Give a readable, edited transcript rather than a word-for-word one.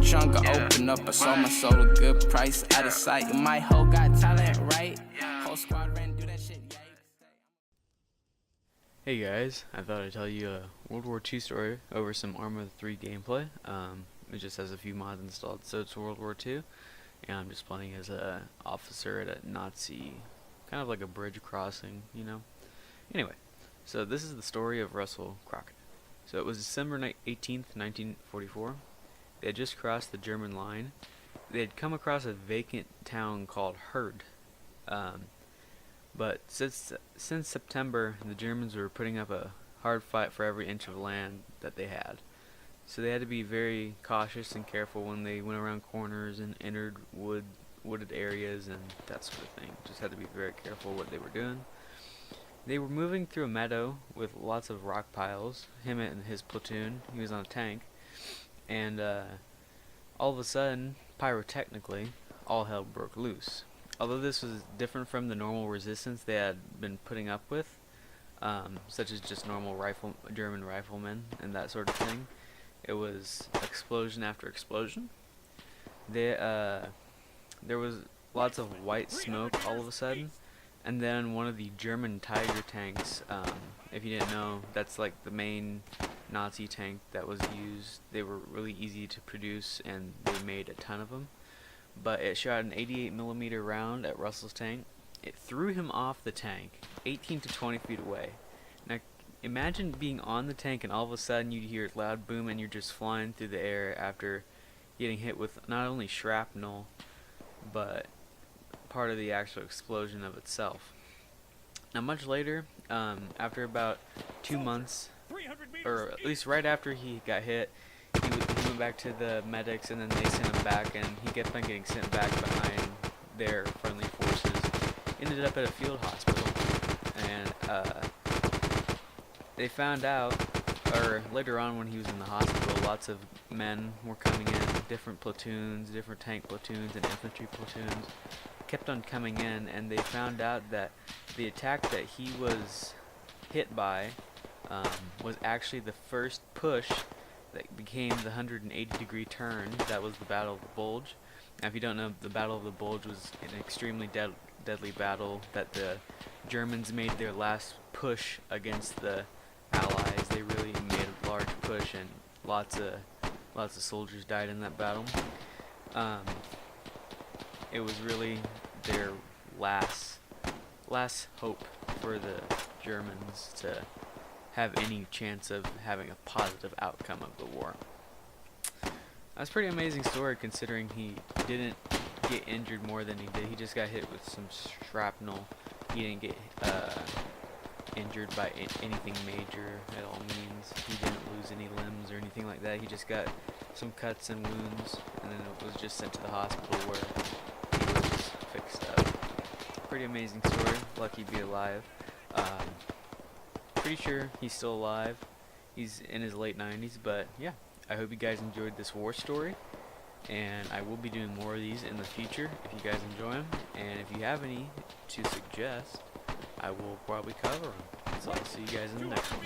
trunk, I open up, I sold my soul a good price, out of sight. My hoe got talent, right? Whole squad ran, do that shit, yeah. Hey guys, I thought I'd tell you a World War II story over some Arma 3 gameplay. It just has a few mods installed, so it's World War II, and I'm just playing as a officer at a Nazi, kind of like a bridge crossing, you know. Anyway, so this is the story of Russell Crockett. So it was December 18th, 1944. They had just crossed the German line. They had come across a vacant town called Herd. But since September, the Germans were putting up a hard fight for every inch of land that they had. So they had to be very cautious and careful when they went around corners and entered wooded areas and that sort of thing. Just had to be very careful what they were doing. They were moving through a meadow with lots of rock piles. Him and his platoon, he was on a tank. And all of a sudden, pyrotechnically, all hell broke loose. Although this was different from the normal resistance they had been putting up with, such as just normal German riflemen and that sort of thing, it was explosion after explosion. There was lots of white smoke all of a sudden, and then one of the German Tiger tanks, if you didn't know, that's like the main Nazi tank that was used. They were really easy to produce and they made a ton of them. But it shot an 88mm round at Russell's tank. It threw him off the tank 18 to 20 feet away. Now imagine being on the tank and all of a sudden you hear a loud boom and you're just flying through the air after getting hit with not only shrapnel but part of the actual explosion of itself. Now much later, after about 2 months, or at least right after he got hit, he went back to the medics, and then they sent him back, and he kept on getting sent back behind their friendly forces. Ended up at a field hospital, and they found out, or later on when he was in the hospital, lots of men were coming in, different platoons, different tank platoons and infantry platoons, kept on coming in, and they found out that the attack that he was hit by was actually the first push that became the 180-degree turn. That was the Battle of the Bulge. Now if you don't know, the Battle of the Bulge was an extremely deadly battle that the Germans made their last push against the Allies. They really made a large push, and lots of soldiers died in that battle. It was really their last hope for the Germans to have any chance of having a positive outcome of the war. That's a pretty amazing story considering he didn't get injured more than he did. He just got hit with some shrapnel. He didn't get injured by anything major at all means. He didn't lose any limbs or anything like that. He just got some cuts and wounds, and then it was just sent to the hospital where he was fixed up. Pretty amazing story. Lucky to be alive. Pretty sure he's still alive. He's in his late 90s, but yeah, I hope you guys enjoyed this war story, and I will be doing more of these in the future if you guys enjoy them, and if you have any to suggest, I will probably cover them. So I'll see you guys in the next one.